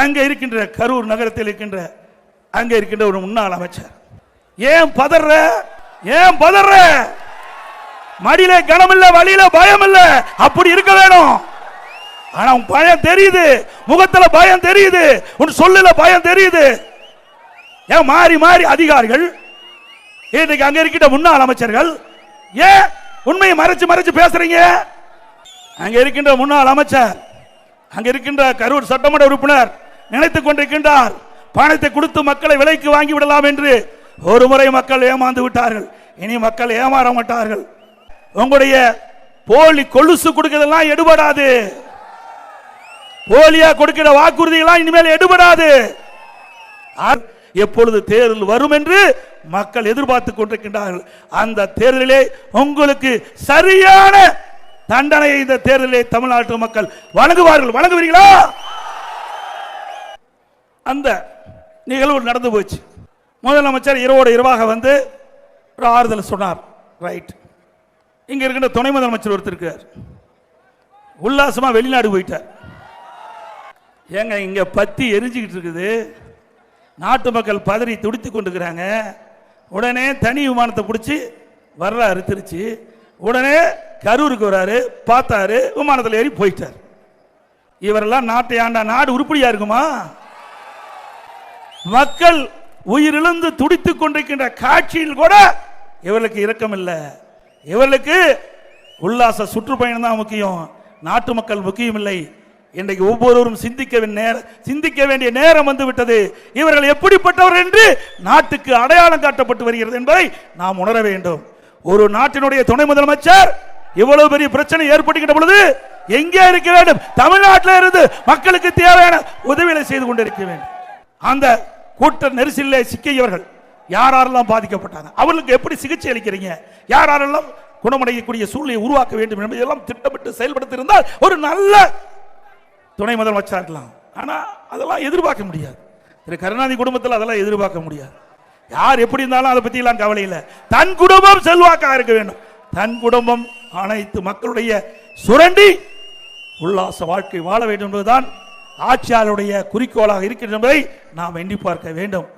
அங்க இருக்கின்ற கரூர் நகரத்தில் இருக்கின்ற அங்க இருக்கின்ற ஒரு முன்னாள் அமைச்சர், ஏன் பதற, ஏன் பதற? மடியில கனம் இல்ல, வழியில பயம் இல்ல, அப்படி இருக்க வேணும். ஆனா உன் பயம் தெரியுது, முகத்துல பயம் தெரியுது, உன் சொல்லுல பயம் தெரியுது. ஏன் மாறி மாறி அதிகாரிகள், இன்னைக்கு அங்க இருக்கின்ற முன்னாள் அமைச்சர்கள் ஏன் உண்மையை மறைச்சு மறைச்சு பேசுறீங்க? அங்க இருக்கின்ற முன்னாள் அமைச்சர், அங்க இருக்கின்ற கரூர் சட்டமன்ற உறுப்பினர் நினைத்துக் கொண்டிருக்கின்றார், பணத்தை கொடுத்து மக்களை விலைக்கு வாங்கி விடலாம் என்று. ஒரு முறை மக்கள் ஏமாந்து விட்டார்கள், இனி மக்கள் ஏமாற மாட்டார்கள். உங்களுடைய போலி கொலுசு கொடுக்கிறதெல்லாம் எடுபடாது, போலியா கொடுக்கிற வாக்குறுதிகளாம் இனிமேல் எடுபடாது. எப்பொழுது தேர்தல் வரும் என்று மக்கள் எதிர்பார்த்துக் கொண்டிருக்கின்றார்கள். அந்த தேர்தலிலே உங்களுக்கு சரியான தண்டனை இந்த தேர்தலிலே தமிழ்நாட்டு மக்கள் வழங்குவார்கள். வழங்குவீர்களா? அந்த நிகழ்வு நடந்து போச்சு. முதலமைச்சர் இரவோடு இரவாக வந்து ஒரு ஆறுதல் சொன்னார். ரைட். இங்க இருக்கின்ற துணை முதலமைச்சர் ஒருத்தர் இருக்கார், உல்லாசமா வெளிநாடு போயிட்டார். ஏங்க இங்க பத்தி எரிஞ்சுக்கிட்டு இருக்குது, நாட்டு மக்கள் பதறி துடித்துக் கொண்டிருக்கிறாங்க. உடனே தனி விமானத்தை பிடிச்சி வர்றாரு திருச்சி. உடனே கரூருக்கு வராரு, பார்த்தாரு, விமானத்தில் ஏறி போயிட்டார். இவரெல்லாம் நாட்டை ஆண்டா நாடு உருப்படியா இருக்குமா? மக்கள் உயிரிழந்து துடித்துக் கொண்டிருக்கின்ற காட்சியில் கூட இவர்களுக்கு இரக்கம் இல்லை. இவர்களுக்கு உல்லாச சுற்றுப்பயணம் தான் முக்கியம், நாட்டு மக்கள் முக்கியம் இல்லை. இன்றைக்கு ஒவ்வொருவரும் சிந்திக்க வேண்டிய நேரம் வந்து விட்டது. இவர்கள் எப்படிப்பட்டவர் என்று நாட்டுக்கு அடையாளம் காட்டப்பட்டு வருகிறது என்பதை நாம் உணர வேண்டும். ஒரு நாட்டினுடைய துணை முதலமைச்சர் இவ்வளவு பெரிய பிரச்சனை ஏற்படுகின்ற பொழுது எங்கே இருக்க வேண்டும்? தமிழ்நாட்டில் இருந்து மக்களுக்கு தேவையான உதவிகளை செய்து கொண்டிருக்க வேண்டும். அந்த கூட்ட நெரிசலில் சிக்கியவர்கள் யாரெல்லாம் பாதிக்கப்பட்டாங்க, அவர்களுக்கு எப்படி சிகிச்சை அளிக்கிறீங்க, யாரெல்லாம் குணமடையக்கூடிய சூழ்நிலையை உருவாக்க வேண்டும் என்பதெல்லாம் திட்டமிட்டு செயல்படுத்தி இருந்தால் ஒரு நல்ல துணை முதலமைச்சர் இருக்கலாம். ஆனா அதெல்லாம் எதிர்பார்க்க முடியாது. திரு கருணாநிதி குடும்பத்தில் அதெல்லாம் எதிர்பார்க்க முடியாது. யார் எப்படி இருந்தாலும் அதை பத்தி எல்லாம் கவலை இல்லை. தன் குடும்பம் செல்வாக்காக இருக்க வேண்டும். தன் குடும்பம் அனைத்து மக்களுடைய சுரண்டி உல்லாச வாழ்க்கை வாழ வேண்டும் என்பதுதான் ஆட்சியாளருடைய குறிக்கோளாக இருக்கிறது என்பதை நாம் எண்ணி பார்க்க வேண்டும்.